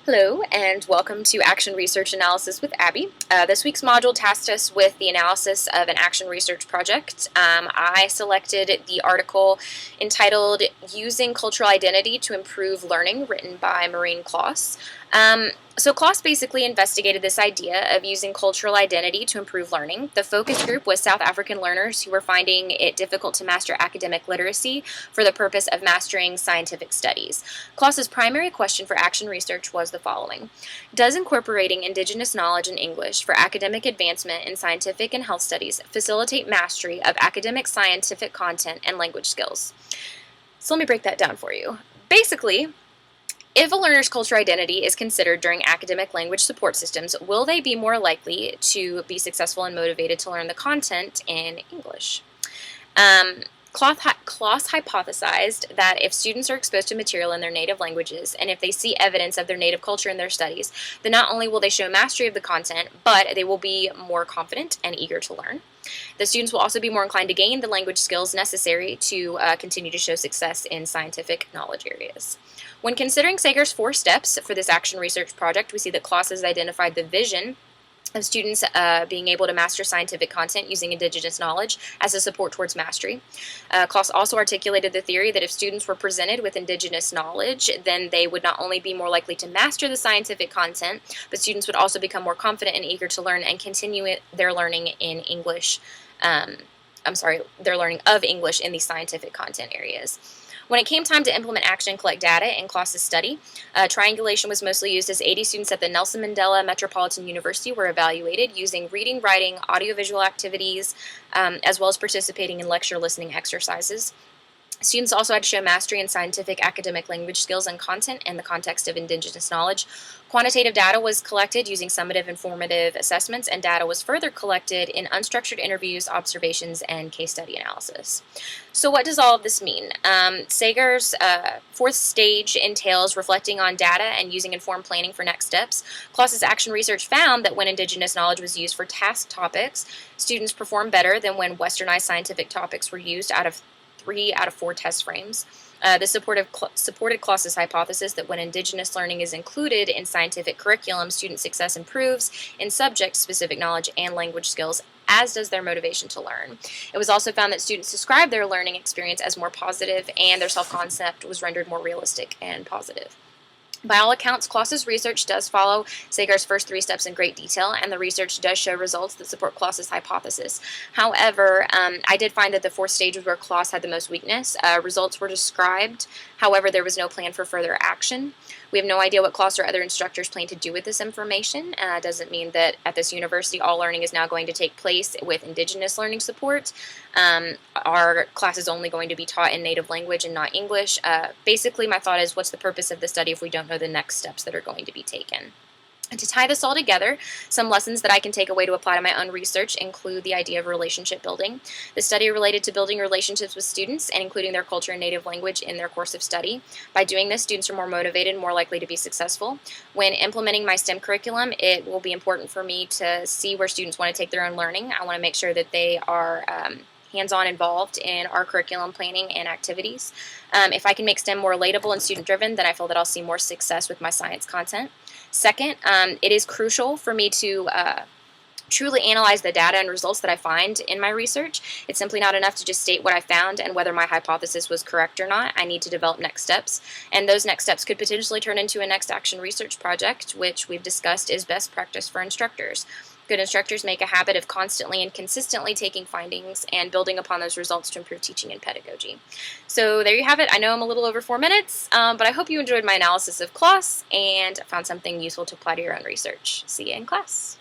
Hello, and welcome to Action Research Analysis with Abby. This week's module tasked us with the analysis of an action research project. I selected the article entitled Using Cultural Identity to Improve Learning, written by Maureen Klos. So Klos basically investigated this idea of using cultural identity to improve learning. The focus group was South African learners who were finding it difficult to master academic literacy for the purpose of mastering scientific studies. Klos's primary question for action research was the following: does incorporating indigenous knowledge in English for academic advancement in scientific and health studies facilitate mastery of academic scientific content and language skills? So let me break that down for you. Basically, if a learner's cultural identity is considered during academic language support systems, will they be more likely to be successful and motivated to learn the content in English? Klos hypothesized that if students are exposed to material in their native languages, and if they see evidence of their native culture in their studies, then not only will they show mastery of the content, but they will be more confident and eager to learn. The students will also be more inclined to gain the language skills necessary to continue to show success in scientific knowledge areas. When considering Sager's 4 steps for this action research project, we see that Klos has identified the vision of students being able to master scientific content using indigenous knowledge as a support towards mastery. Klos also articulated the theory that if students were presented with indigenous knowledge, then they would not only be more likely to master the scientific content, but students would also become more confident and eager to learn and continue their learning in English. Their learning of English in these scientific content areas. When it came time to implement action and collect data in Klos's study, triangulation was mostly used as 80 students at the Nelson Mandela Metropolitan University were evaluated using reading, writing, audiovisual activities, as well as participating in lecture listening exercises. Students also had to show mastery in scientific academic language skills and content in the context of indigenous knowledge. Quantitative data was collected using summative and formative assessments, and data was further collected in unstructured interviews, observations, and case study analysis. So what does all of this mean? Sager's 4th stage entails reflecting on data and using informed planning for next steps. Klos's action research found that when indigenous knowledge was used for task topics, students performed better than when westernized scientific topics were used out of 3 out of 4 test frames. This supported Klos's hypothesis that when indigenous learning is included in scientific curriculum, student success improves in subject-specific knowledge and language skills, as does their motivation to learn. It was also found that students described their learning experience as more positive, and their self-concept was rendered more realistic and positive. By all accounts, Klos's research does follow Sager's first 3 steps in great detail, and the research does show results that support Klos's hypothesis. However, I did find that the 4th stage was where Klos had the most weakness. Results were described, however, there was no plan for further action. We have no idea what Klos or other instructors plan to do with this information. It doesn't mean that at this university all learning is now going to take place with indigenous learning support. Our class is only going to be taught in native language and not English. Basically, my thought is, what's the purpose of the study if we don't know the next steps that are going to be taken? And to tie this all together, some lessons that I can take away to apply to my own research include the idea of relationship building. The study related to building relationships with students and including their culture and native language in their course of study. By doing this, students are more motivated and more likely to be successful. When implementing my STEM curriculum, it will be important for me to see where students want to take their own learning. I want to make sure that they are hands-on involved in our curriculum planning and activities. If I can make STEM more relatable and student-driven, then I feel that I'll see more success with my science content. Second, it is crucial for me to truly analyze the data and results that I find in my research. It's simply not enough to just state what I found and whether my hypothesis was correct or not. I need to develop next steps, and those next steps could potentially turn into a next action research project, which we've discussed is best practice for instructors. Good instructors make a habit of constantly and consistently taking findings and building upon those results to improve teaching and pedagogy. So there you have it. I know I'm a little over 4 minutes, but I hope you enjoyed my analysis of Klos and found something useful to apply to your own research. See you in class.